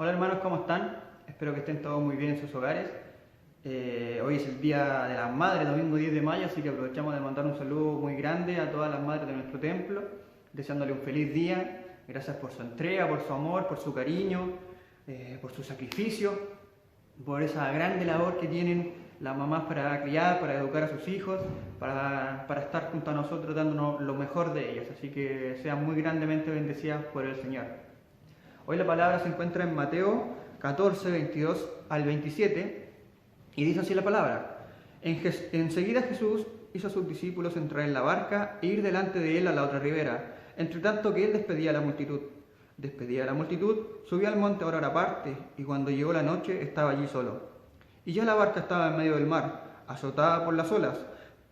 Hola hermanos, ¿cómo están? Espero que estén todos muy bien en sus hogares. Hoy es el Día de las Madres, domingo 10 de mayo, así que aprovechamos de mandar un saludo muy grande a todas las madres de nuestro templo, deseándole un feliz día. Gracias por su entrega, por su amor, por su cariño, por su sacrificio, por esa grande labor que tienen las mamás para criar, para educar a sus hijos, para estar junto a nosotros dándonos lo mejor de ellas. Así que sean muy grandemente bendecidas por el Señor. Hoy la palabra se encuentra en Mateo 14, 22 al 27 y dice así la palabra. Enseguida Jesús hizo a sus discípulos entrar en la barca e ir delante de él a la otra ribera, entre tanto que él despedía a la multitud. Despedía a la multitud, subió al monte a orar aparte, y cuando llegó la noche estaba allí solo. Y ya la barca estaba en medio del mar, azotada por las olas,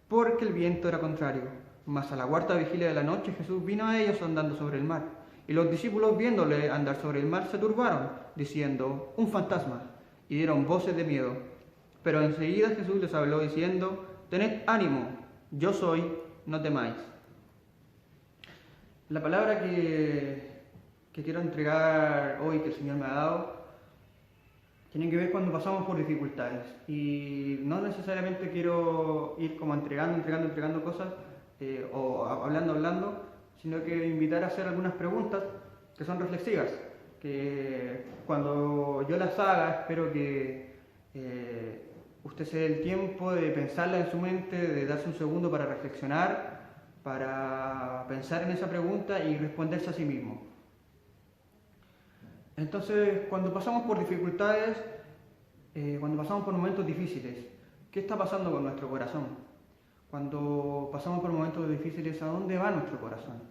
porque el viento era contrario. Mas a la cuarta vigilia de la noche Jesús vino a ellos andando sobre el mar. Y los discípulos, viéndole andar sobre el mar, se turbaron, diciendo, un fantasma, y dieron voces de miedo. Pero enseguida Jesús les habló diciendo, tened ánimo, yo soy, no temáis. La palabra que quiero entregar hoy, que el Señor me ha dado, tiene que ver cuando pasamos por dificultades. Y no necesariamente quiero ir como entregando cosas, o hablando, sino que invitar a hacer algunas preguntas que son reflexivas, que cuando yo las haga espero que usted se dé el tiempo de pensarla en su mente, de darse un segundo para reflexionar, para pensar en esa pregunta y responderse a sí mismo. Entonces, cuando pasamos por dificultades, cuando pasamos por momentos difíciles, ¿qué está pasando con nuestro corazón? Cuando pasamos por momentos difíciles, ¿a dónde va nuestro corazón?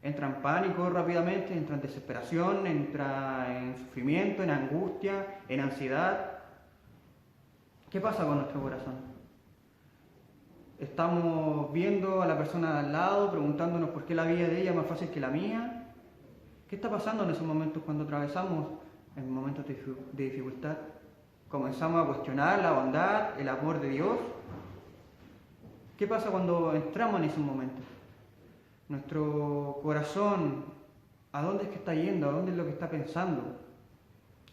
Entra en pánico rápidamente, entra en desesperación, entra en sufrimiento, en angustia, en ansiedad. ¿Qué pasa con nuestro corazón? Estamos viendo a la persona de al lado, preguntándonos por qué la vida de ella es más fácil que la mía. ¿Qué está pasando en esos momentos cuando atravesamos en momentos de dificultad? ¿Comenzamos a cuestionar la bondad, el amor de Dios? ¿Qué pasa cuando entramos en esos momentos? Nuestro corazón, ¿a dónde es que está yendo? ¿A dónde es lo que está pensando?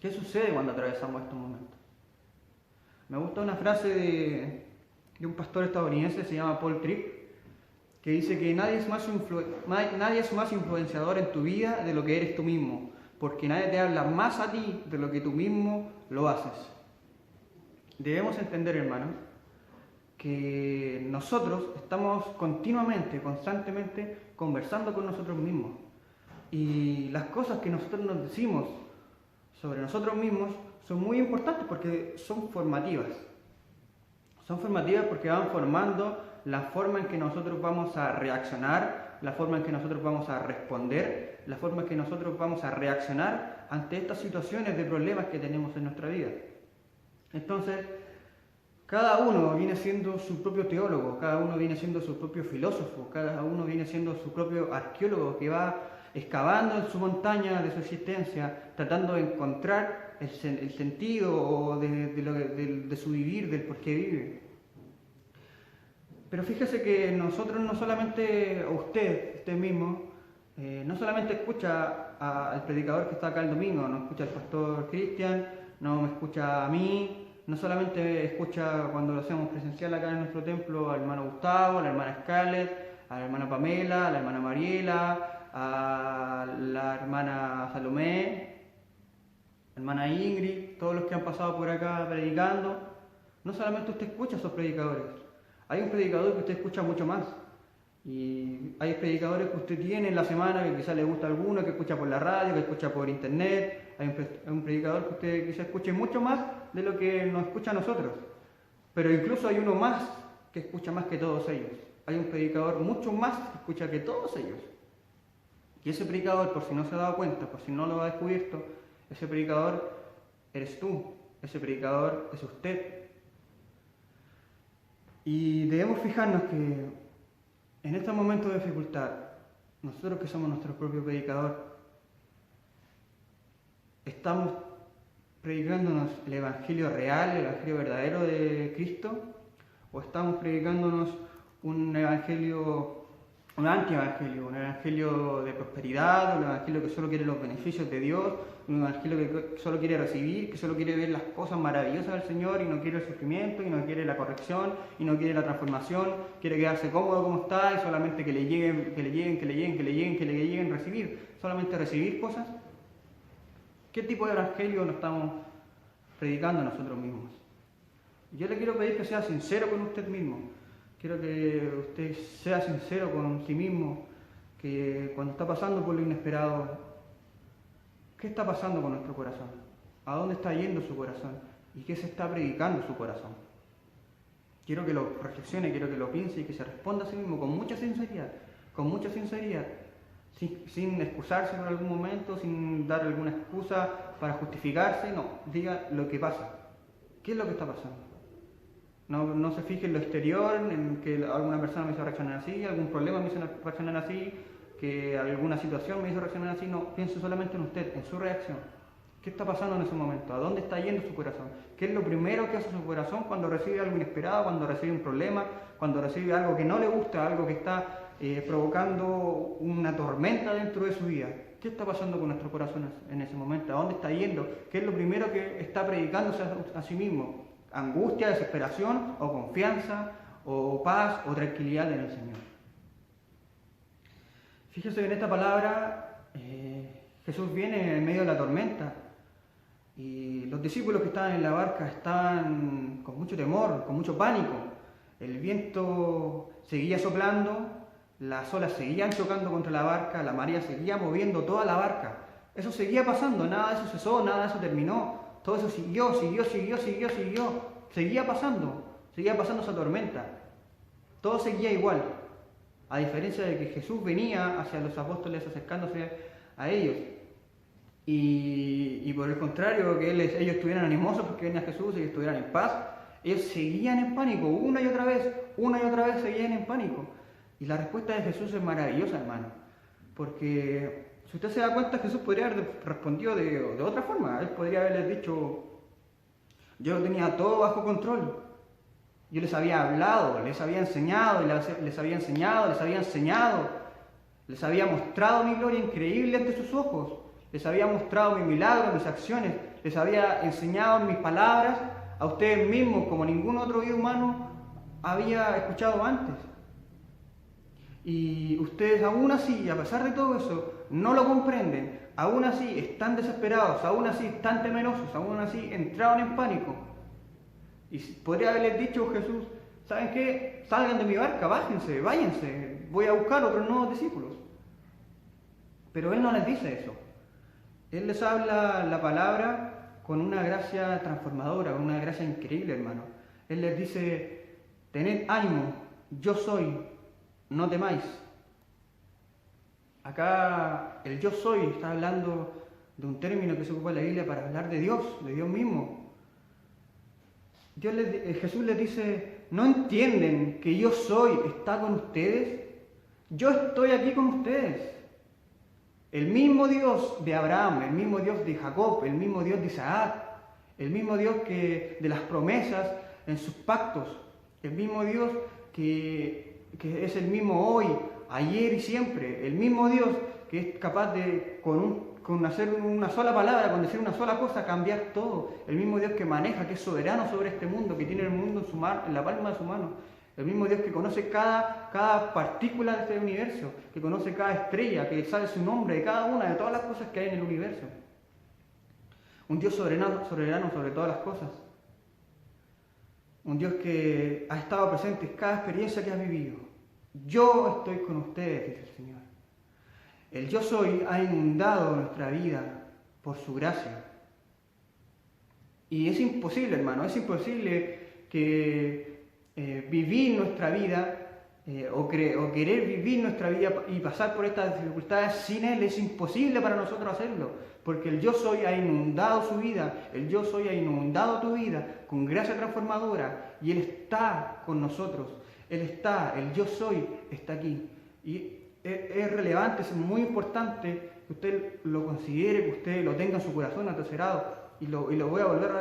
¿Qué sucede cuando atravesamos estos momentos? Me gusta una frase de un pastor estadounidense, se llama Paul Tripp, que dice que nadie es más influenciador en tu vida de lo que eres tú mismo, porque nadie te habla más a ti de lo que tú mismo lo haces. Debemos entender, hermanos, que nosotros estamos continuamente, constantemente conversando con nosotros mismos. Y las cosas que nosotros nos decimos sobre nosotros mismos son muy importantes porque son formativas. Son formativas porque van formando la forma en que nosotros vamos a reaccionar, la forma en que nosotros vamos a responder, la forma en que nosotros vamos a reaccionar ante estas situaciones de problemas que tenemos en nuestra vida. Entonces, cada uno viene siendo su propio teólogo, cada uno viene siendo su propio filósofo, cada uno viene siendo su propio arqueólogo que va excavando en su montaña de su existencia, tratando de encontrar el sentido de su vivir, del por qué vive. Pero fíjese que nosotros no solamente, o usted mismo, no solamente escucha al predicador que está acá el domingo, no escucha al pastor Cristian, no me escucha a mí, no solamente escucha cuando lo hacemos presencial acá en nuestro templo al hermano Gustavo, a la hermana Scarlett, a la hermana Pamela, a la hermana Mariela, a la hermana Salomé, a la hermana Ingrid, todos los que han pasado por acá predicando. No solamente usted escucha a esos predicadores, hay un predicador que usted escucha mucho más. Y hay predicadores que usted tiene en la semana que quizás le gusta alguno, que escucha por la radio, que escucha por internet. Hay un predicador que usted quizás escuche mucho más de lo que nos escucha a nosotros. Pero incluso hay uno más que escucha más que todos ellos. Hay un predicador mucho más que escucha que todos ellos. Y ese predicador, por si no se ha dado cuenta, por si no lo ha descubierto, ese predicador eres tú, ese predicador es usted. Y debemos fijarnos que en estos momentos de dificultad, nosotros que somos nuestro propio predicador, estamos predicándonos el evangelio real, el evangelio verdadero de Cristo, o estamos predicándonos un evangelio un antievangelio, un evangelio de prosperidad, un evangelio que solo quiere los beneficios de Dios, un evangelio que solo quiere recibir, que solo quiere ver las cosas maravillosas del Señor y no quiere el sufrimiento, y no quiere la corrección, y no quiere la transformación, quiere quedarse cómodo como está y solamente que le lleguen recibir, solamente recibir cosas. ¿Qué tipo de evangelio nos estamos predicando nosotros mismos? Yo le quiero pedir que sea sincero con usted mismo. Quiero que usted sea sincero con sí mismo, que cuando está pasando por lo inesperado, ¿qué está pasando con nuestro corazón? ¿A dónde está yendo su corazón? ¿Y qué se está predicando su corazón? Quiero que lo reflexione, quiero que lo piense y que se responda a sí mismo con mucha sinceridad, sin excusarse por algún momento, sin dar alguna excusa para justificarse. No, diga lo que pasa. ¿Qué es lo que está pasando? No se fije en lo exterior, en que alguna persona me hizo reaccionar así, algún problema me hizo reaccionar así, que alguna situación me hizo reaccionar así. No, piense solamente en usted, en su reacción. ¿Qué está pasando en ese momento? ¿A dónde está yendo su corazón? ¿Qué es lo primero que hace su corazón cuando recibe algo inesperado, cuando recibe un problema, cuando recibe algo que no le gusta, algo que está provocando una tormenta dentro de su vida? ¿Qué está pasando con nuestro corazón en ese momento? ¿A dónde está yendo? ¿Qué es lo primero que está predicándose a sí mismo? ¿Angustia, desesperación, o confianza, o paz, o tranquilidad en el Señor? Fíjese que en esta palabra Jesús viene en medio de la tormenta y los discípulos que estaban en la barca estaban con mucho temor, con mucho pánico. El viento seguía soplando, las olas seguían chocando contra la barca, la marea seguía moviendo toda la barca. Eso seguía pasando, nada de eso cesó, nada de eso terminó. Todo eso siguió. Seguía pasando esa tormenta. Todo seguía igual. A diferencia de que Jesús venía hacia los apóstoles acercándose a ellos. Y por el contrario, que ellos estuvieran animosos porque venía Jesús y que estuvieran en paz, ellos seguían en pánico, una y otra vez seguían en pánico. Y la respuesta de Jesús es maravillosa, hermano. Porque si usted se da cuenta, Jesús podría haber respondido de otra forma. Él podría haberles dicho: yo lo tenía todo bajo control. Yo les había hablado, les había enseñado, les había mostrado mi gloria increíble ante sus ojos, les había mostrado mi milagro, mis acciones, les había enseñado mis palabras a ustedes mismos como ningún otro oído humano había escuchado antes. Y ustedes aún así, a pesar de todo eso, no lo comprenden, aún así están desesperados, aún así están temerosos, aún así entraron en pánico. Y podría haberles dicho Jesús: ¿saben qué? Salgan de mi barca, bájense, váyanse, voy a buscar otros nuevos discípulos. Pero Él no les dice eso. Él les habla la palabra con una gracia transformadora, con una gracia increíble, hermano. Él les dice: tened ánimo, yo soy, no temáis. Acá el yo soy está hablando de un término que se ocupa en la Biblia para hablar de Dios mismo. Jesús les dice: ¿no entienden que yo soy está con ustedes? Yo estoy aquí con ustedes. El mismo Dios de Abraham, el mismo Dios de Jacob, el mismo Dios de Isaac, el mismo Dios que de las promesas en sus pactos, el mismo Dios que es el mismo hoy, ayer y siempre, el mismo Dios que es capaz de, con hacer una sola palabra, con decir una sola cosa, cambiar todo. El mismo Dios que maneja, que es soberano sobre este mundo, que tiene el mundo en la palma de su mano. El mismo Dios que conoce cada partícula de este universo, que conoce cada estrella, que sabe su nombre de cada una de todas las cosas que hay en el universo. Un Dios soberano sobre todas las cosas. Un Dios que ha estado presente en cada experiencia que has vivido. Yo estoy con ustedes, dice el Señor. El yo soy ha inundado nuestra vida por su gracia. Y es imposible, hermano, es imposible que vivir nuestra vida o querer vivir nuestra vida y pasar por estas dificultades sin Él. Es imposible para nosotros hacerlo, porque el yo soy ha inundado su vida, el yo soy ha inundado tu vida con gracia transformadora y Él está con nosotros. el yo soy está aquí. Y es relevante, es muy importante que usted lo considere, que usted lo tenga en su corazón atesorado. Y lo voy a volver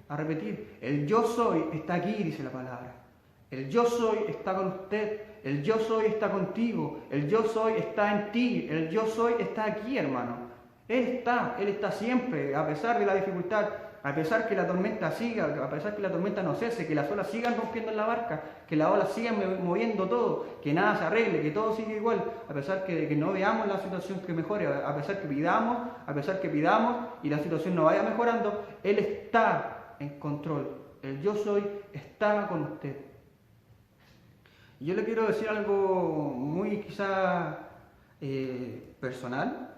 a repetir. El yo soy está aquí, dice la palabra. El yo soy está con usted el yo soy está contigo, el yo soy está en ti, el yo soy está aquí, hermano. Él está siempre, a pesar de la dificultad, a pesar que la tormenta siga, a pesar que la tormenta no cese, que las olas sigan rompiendo en la barca, que las olas sigan moviendo todo, que nada se arregle, que todo siga igual, a pesar que no veamos la situación que mejore, a pesar que pidamos y la situación no vaya mejorando, Él está en control. El yo soy está con usted. Y yo le quiero decir algo muy quizá personal.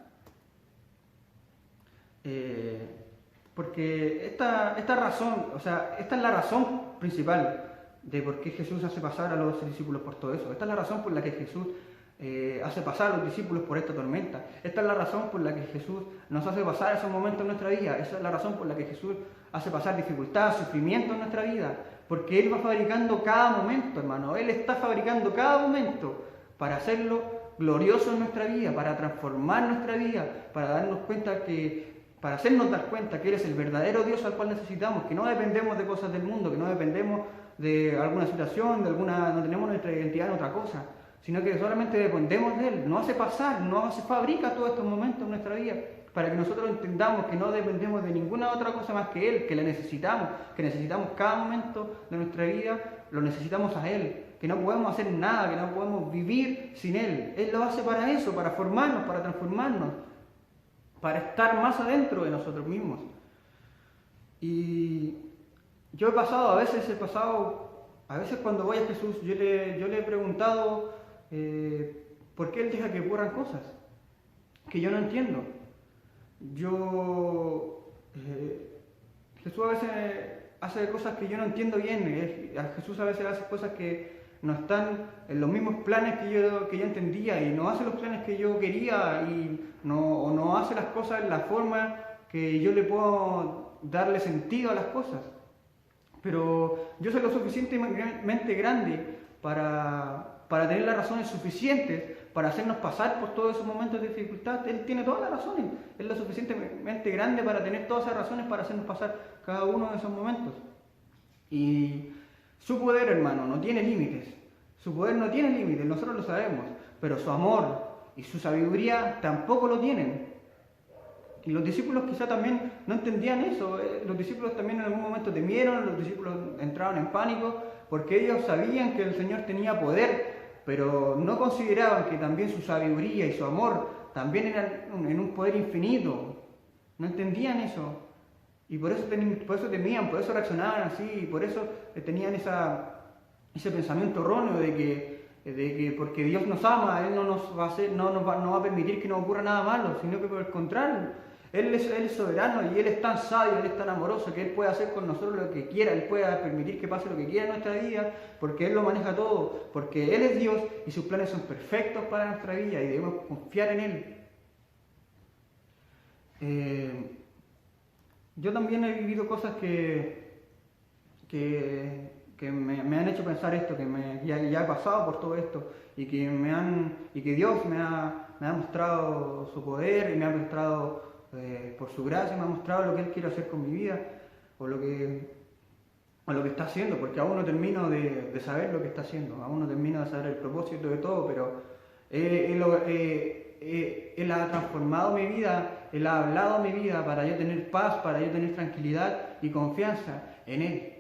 Porque esta razón, o sea, esta es la razón principal de por qué Jesús hace pasar a los discípulos por todo eso. Esta es la razón por la que Jesús hace pasar a los discípulos por esta tormenta. Esta es la razón por la que Jesús nos hace pasar esos momentos en nuestra vida. Esa es la razón por la que Jesús hace pasar dificultad, sufrimiento en nuestra vida. Porque Él va fabricando cada momento, hermano. Él está fabricando cada momento para hacerlo glorioso en nuestra vida, para transformar nuestra vida, para darnos cuenta para hacernos dar cuenta que Él es el verdadero Dios al cual necesitamos, que no dependemos de cosas del mundo, que no dependemos de alguna situación, no tenemos nuestra identidad en otra cosa, sino que solamente dependemos de Él. Nos fabrica todos estos momentos en nuestra vida, para que nosotros entendamos que no dependemos de ninguna otra cosa más que Él, que le necesitamos, que necesitamos cada momento de nuestra vida, lo necesitamos a Él, que no podemos hacer nada, que no podemos vivir sin Él. Él lo hace para eso, para formarnos, para transformarnos, para estar más adentro de nosotros mismos. Y yo a veces cuando voy a Jesús, yo le he preguntado por qué Él deja que ocurran cosas que yo no entiendo. Jesús a veces hace cosas que yo no entiendo bien. Jesús a veces hace cosas que no están en los mismos planes que yo entendía, y no hace los planes que yo quería, y no hace las cosas en la forma que yo le puedo darle sentido a las cosas. Pero yo soy lo suficientemente grande para tener las razones suficientes para hacernos pasar por todos esos momentos de dificultad. Él tiene todas las razones. Él es lo suficientemente grande para tener todas esas razones para hacernos pasar cada uno de esos momentos. Y su poder, hermano, no tiene límites. Su poder no tiene límites, nosotros lo sabemos. Pero su amor y su sabiduría tampoco lo tienen. Y los discípulos quizá también no entendían eso. Los discípulos también en algún momento temieron, los discípulos entraron en pánico, porque ellos sabían que el Señor tenía poder, pero no consideraban que también su sabiduría y su amor también eran en un poder infinito. No entendían eso. Y por eso temían, por eso reaccionaban así, y por eso tenían ese pensamiento erróneo de que porque Dios nos ama, Él no va a permitir que nos ocurra nada malo, sino que por el contrario, Él es soberano y Él es tan sabio, Él es tan amoroso que Él puede hacer con nosotros lo que quiera, Él puede permitir que pase lo que quiera en nuestra vida, porque Él lo maneja todo, porque Él es Dios y sus planes son perfectos para nuestra vida y debemos confiar en Él. Yo también he vivido cosas que me han hecho pensar esto, que ya he pasado por todo esto y que Dios me ha mostrado su poder y me ha mostrado por su gracia, me ha mostrado lo que Él quiere hacer con mi vida o lo que está haciendo, porque aún no termino de saber lo que está haciendo, aún no termino de saber el propósito de todo, pero Él ha transformado mi vida, Él ha hablado mi vida para yo tener paz, para yo tener tranquilidad y confianza en Él,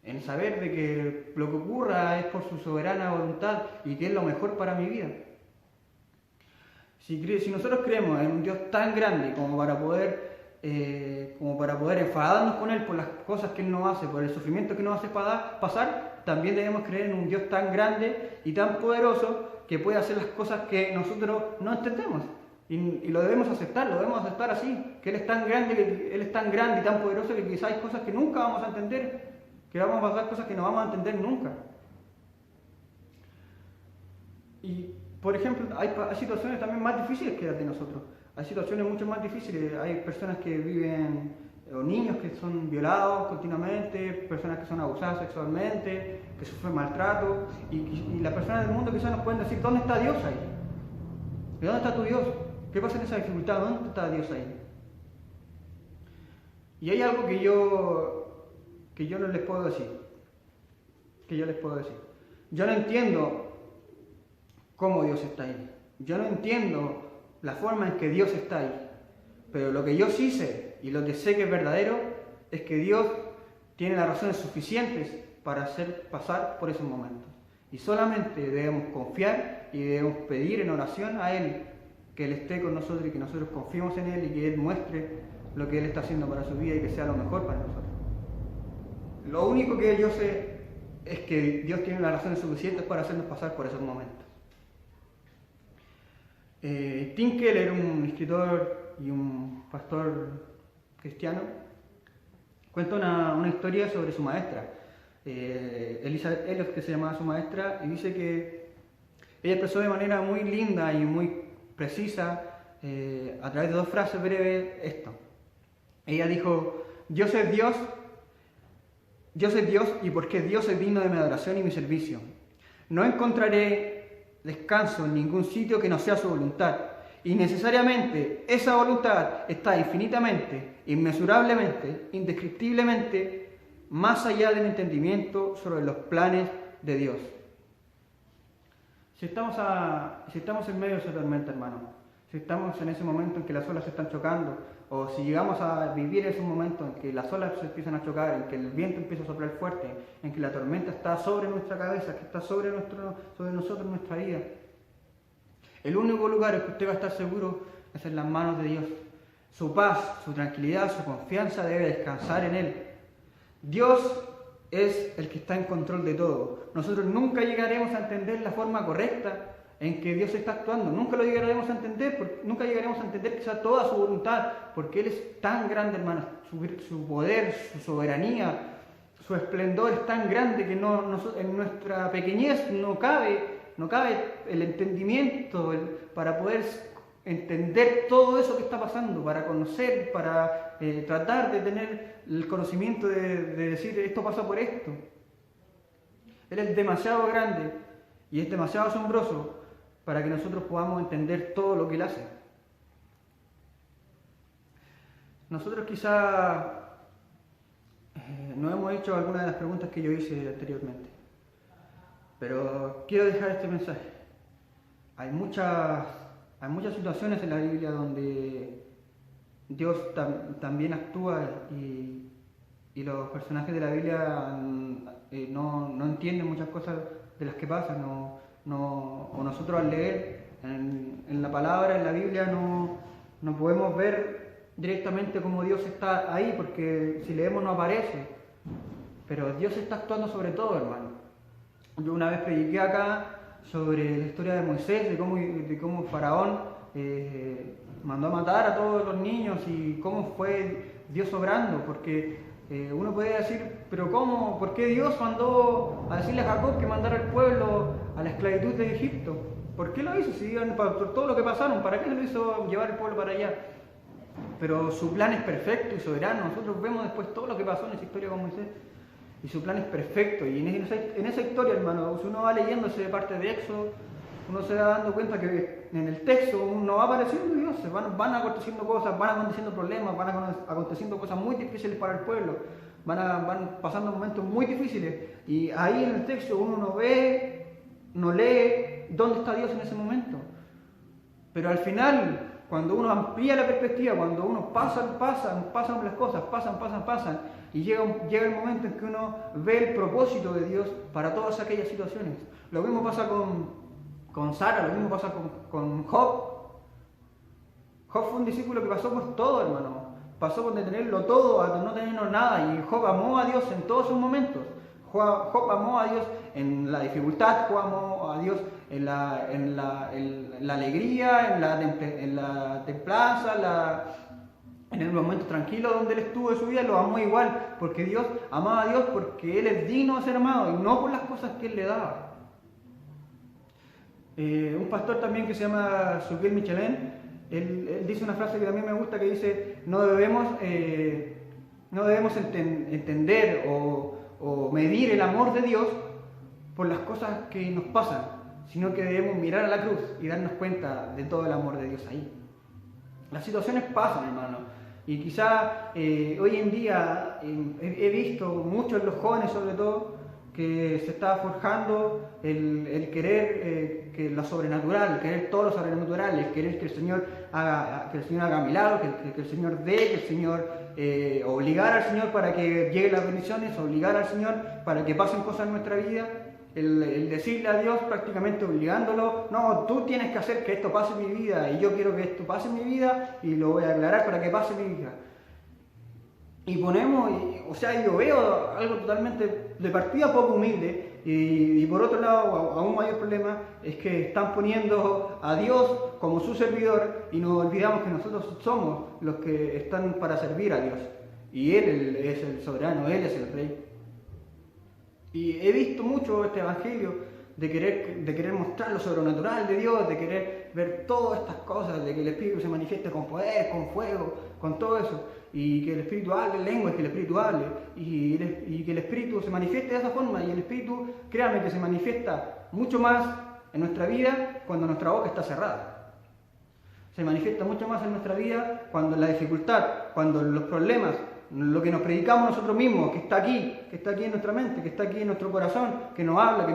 en saber de que lo que ocurra es por su soberana voluntad y que es lo mejor para mi vida. Si nosotros creemos en un Dios tan grande como para poder enfadarnos con Él por las cosas que Él nos hace, por el sufrimiento que nos hace pasar, también debemos creer en un Dios tan grande y tan poderoso que puede hacer las cosas que nosotros no entendemos. Y lo debemos aceptar así, que Él es tan grande y tan poderoso que quizás hay cosas que nunca vamos a entender, que vamos a pasar cosas que no vamos a entender nunca. Y, por ejemplo, hay situaciones también más difíciles que las de nosotros. Hay situaciones mucho más difíciles. Hay personas que viven, o niños que son violados continuamente, personas que son abusadas sexualmente, que sufren maltrato. Y las personas del mundo quizás nos pueden decir, ¿dónde está Dios ahí? ¿De dónde está tu Dios? ¿Qué pasa en esa dificultad? ¿Dónde está Dios ahí? Y hay algo que yo no les puedo decir. Yo no entiendo cómo Dios está ahí. Yo no entiendo la forma en que Dios está ahí. Pero lo que yo sí sé, y lo que sé que es verdadero, es que Dios tiene las razones suficientes para hacer pasar por esos momentos. Y solamente debemos confiar y debemos pedir en oración a Él que Él esté con nosotros y que nosotros confiemos en Él y que Él muestre lo que Él está haciendo para su vida y que sea lo mejor para nosotros. Lo único que yo sé es que Dios tiene las razones suficientes para hacernos pasar por esos momentos. Tim Keller, un escritor y un pastor cristiano, cuenta una historia sobre su maestra, Elizabeth Elliot, que se llamaba su maestra, y dice que ella expresó de manera muy linda y muy precisa, a través de 2 frases breves, esto. Ella dijo: Dios es Dios y porque Dios es digno de mi adoración y mi servicio. No encontraré descanso en ningún sitio que no sea su voluntad. Y necesariamente esa voluntad está infinitamente, inmesurablemente, indescriptiblemente más allá del entendimiento sobre los planes de Dios. Si estamos en medio de esa tormenta, hermano, si estamos en ese momento en que las olas se están chocando, o si llegamos a vivir ese momento en que las olas se empiezan a chocar, en que el viento empieza a soplar fuerte, en que la tormenta está sobre nuestra cabeza, que está sobre nosotros, nuestra vida, el único lugar en que usted va a estar seguro es en las manos de Dios. Su paz, su tranquilidad, su confianza debe descansar en Él. Dios es el que está en control de todo. Nosotros nunca llegaremos a entender la forma correcta en que Dios está actuando. Nunca lo llegaremos a entender, nunca llegaremos a entender que sea toda su voluntad, porque Él es tan grande, hermano. Su poder, su soberanía, su esplendor es tan grande que en nuestra pequeñez no cabe el entendimiento para poder entender todo eso que está pasando, para conocer, para tratar de tener el conocimiento de decir esto pasa por esto. Él es demasiado grande y es demasiado asombroso para que nosotros podamos entender todo lo que Él hace. Nosotros quizá no hemos hecho algunas de las preguntas que yo hice anteriormente, pero quiero dejar este mensaje. Hay muchas situaciones en la Biblia donde Dios también actúa y los personajes de la Biblia no entienden muchas cosas de las que pasan, o nosotros al leer en la palabra, en la Biblia, no podemos ver directamente cómo Dios está ahí, porque si leemos no aparece, pero Dios está actuando sobre todo, hermano. Yo una vez prediqué acá sobre la historia de Moisés, de cómo Faraón mandó a matar a todos los niños y cómo fue Dios obrando, porque uno puede decir, pero ¿cómo? ¿Por qué Dios mandó a decirle a Jacob que mandara al pueblo a la esclavitud de Egipto? ¿Por qué lo hizo? Si por todo lo que pasaron, ¿para qué se lo hizo llevar el pueblo para allá? Pero su plan es perfecto y soberano. Nosotros vemos después todo lo que pasó en esa historia con Moisés. Y su plan es perfecto. Y en esa historia, hermano, si uno va leyéndose de parte de Éxodo, uno se va dando cuenta que en el texto no va apareciendo Dios. Van aconteciendo cosas, van aconteciendo problemas, van aconteciendo cosas muy difíciles para el pueblo. Van pasando momentos muy difíciles. Y ahí en el texto uno no lee dónde está Dios en ese momento. Pero al final, cuando uno amplía la perspectiva, cuando uno pasan las cosas, pasan, y llega el momento en que uno ve el propósito de Dios para todas aquellas situaciones. Lo mismo pasa con Sara, lo mismo pasa con Job. Job fue un discípulo que pasó por todo, hermano. Pasó por de tenerlo todo a no tenerlo nada, y Job amó a Dios en todos sus momentos. Job amó a Dios en la dificultad, Job amó a Dios en la alegría, en la templanza, en el momento tranquilo donde él estuvo de su vida, lo amó igual, porque Dios amaba a Dios porque Él es digno de ser amado y no por las cosas que Él le daba. Un pastor también que se llama Sukiel Michelin, él dice una frase que también me gusta, que dice: no debemos entender o medir el amor de Dios por las cosas que nos pasan, sino que debemos mirar a la cruz y darnos cuenta de todo el amor de Dios ahí. Las situaciones pasan, hermano, y quizá hoy en día he visto muchos de los jóvenes, sobre todo, que se está forjando el querer que lo sobrenatural, el querer todo lo sobrenatural, el querer que el Señor haga milagros, que el Señor dé, que el Señor obligar al Señor para que lleguen las bendiciones, obligar al Señor para que pasen cosas en nuestra vida, el decirle a Dios prácticamente obligándolo, no, tú tienes que hacer que esto pase en mi vida y yo quiero que esto pase en mi vida y lo voy a aclarar para que pase en mi vida. Y ponemos, yo veo algo totalmente de partida poco humilde y por otro lado, aún mayor problema, es que están poniendo a Dios como su servidor y nos olvidamos que nosotros somos los que están para servir a Dios. Y Él es el soberano, Él es el Rey. Y he visto mucho este evangelio de querer mostrar lo sobrenatural de Dios, de querer ver todas estas cosas, de que el Espíritu se manifieste con poder, con fuego, con todo eso, y que el Espíritu hable en lenguas, que el Espíritu hable, y que el Espíritu se manifieste de esa forma, y el Espíritu, créanme que se manifiesta mucho más en nuestra vida cuando nuestra boca está cerrada. Se manifiesta mucho más en nuestra vida cuando la dificultad, cuando los problemas, lo que nos predicamos nosotros mismos, que está aquí en nuestra mente, que está aquí en nuestro corazón, que nos habla.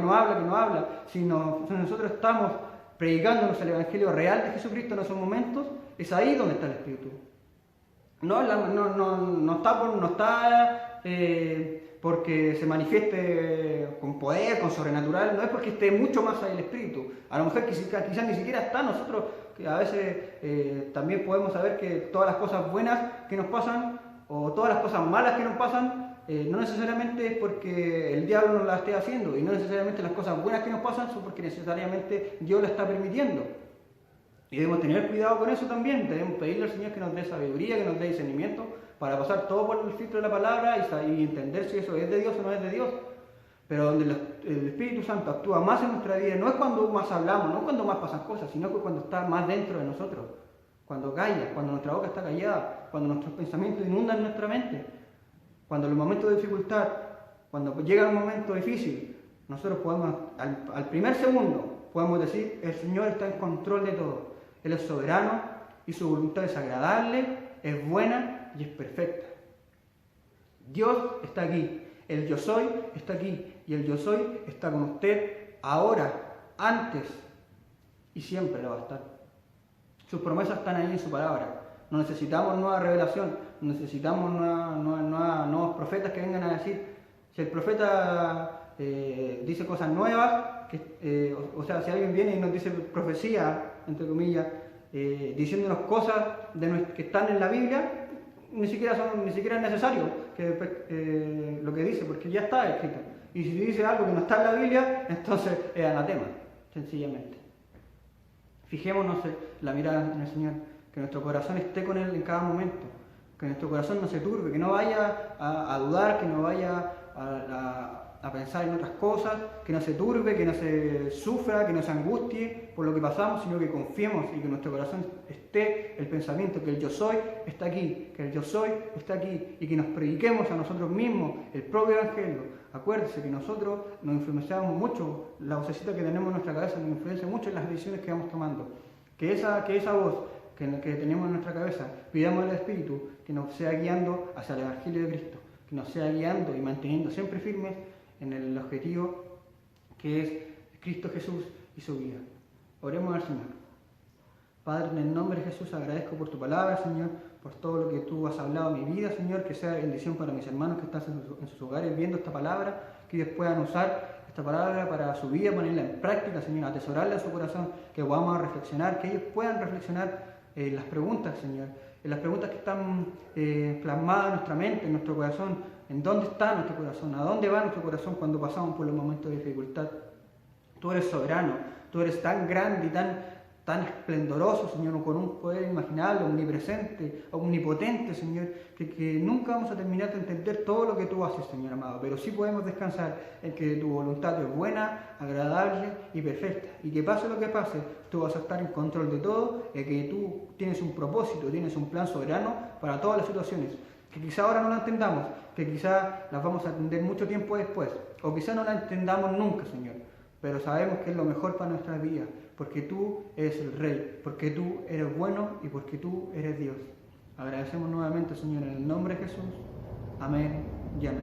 Si nosotros estamos predicándonos el Evangelio real de Jesucristo en esos momentos, es ahí donde está el Espíritu. No está porque se manifieste con poder, con sobrenatural, no es porque esté mucho más ahí el Espíritu. A lo mejor quizás ni siquiera está nosotros, que a veces también podemos saber que todas las cosas buenas que nos pasan, o todas las cosas malas que nos pasan, no necesariamente es porque el diablo nos las esté haciendo, y no necesariamente las cosas buenas que nos pasan son porque necesariamente Dios las está permitiendo. Y debemos tener cuidado con eso también, debemos pedirle al Señor que nos dé sabiduría, que nos dé discernimiento, para pasar todo por el filtro de la palabra y entender si eso es de Dios o no es de Dios. Pero donde el Espíritu Santo actúa más en nuestra vida, no es cuando más hablamos, no es cuando más pasan cosas, sino que cuando está más dentro de nosotros. Cuando calla, cuando nuestra boca está callada, cuando nuestros pensamientos inundan nuestra mente, cuando en los momentos de dificultad, cuando llega un momento difícil, nosotros podemos, al primer segundo, podemos decir, el Señor está en control de todo. Él es soberano y su voluntad es agradable, es buena y es perfecta. Dios está aquí, el yo soy está aquí y el yo soy está con usted ahora, antes y siempre lo va a estar. Sus promesas están ahí en su palabra. No necesitamos nueva revelación, no necesitamos nuevos profetas que vengan a decir. Si el profeta dice cosas nuevas, si alguien viene y nos dice profecía, entre comillas, diciéndonos cosas que están en la Biblia, ni siquiera es necesario lo que dice, porque ya está escrito. Y si dice algo que no está en la Biblia, entonces es anatema, sencillamente. Fijémonos la mirada en el Señor, que nuestro corazón esté con Él en cada momento, que nuestro corazón no se turbe, que no vaya a dudar, que no vaya a pensar en otras cosas, que no se turbe, que no se sufra, que no se angustie por lo que pasamos, sino que confiemos y que en nuestro corazón esté el pensamiento que el yo soy está aquí, que el yo soy está aquí, y que nos prediquemos a nosotros mismos el propio Evangelio. Acuérdese que nosotros nos influenciamos mucho, la vocecita que tenemos en nuestra cabeza nos influencia mucho en las decisiones que vamos tomando. Que esa voz que tenemos en nuestra cabeza, pidamos al Espíritu que nos sea guiando hacia el Evangelio de Cristo, que nos sea guiando y manteniendo siempre firmes en el objetivo que es Cristo Jesús y su vida. Oremos al Señor. Padre, en el nombre de Jesús agradezco por tu palabra, Señor, por todo lo que tú has hablado en mi vida, Señor, que sea bendición para mis hermanos que están en sus hogares viendo esta palabra, que ellos puedan usar esta palabra para su vida, ponerla en práctica, Señor, atesorarla en su corazón, que podamos reflexionar, que ellos puedan reflexionar en las preguntas, Señor, en las preguntas que están plasmadas en nuestra mente, en nuestro corazón, en dónde está nuestro corazón, a dónde va nuestro corazón cuando pasamos por los momentos de dificultad. Tú eres soberano, tú eres tan grande y tan esplendoroso, Señor, con un poder inimaginable, omnipresente, omnipotente, Señor, que nunca vamos a terminar de entender todo lo que tú haces, Señor amado, pero sí podemos descansar en que tu voluntad es buena, agradable y perfecta, y que pase lo que pase, tú vas a estar en control de todo, y que tú tienes un propósito, tienes un plan soberano para todas las situaciones, que quizá ahora no la entendamos, que quizá las vamos a entender mucho tiempo después, o quizá no la entendamos nunca, Señor, pero sabemos que es lo mejor para nuestras vidas, porque tú eres el Rey, porque tú eres bueno y porque tú eres Dios. Agradecemos nuevamente, Señor, en el nombre de Jesús. Amén y amén.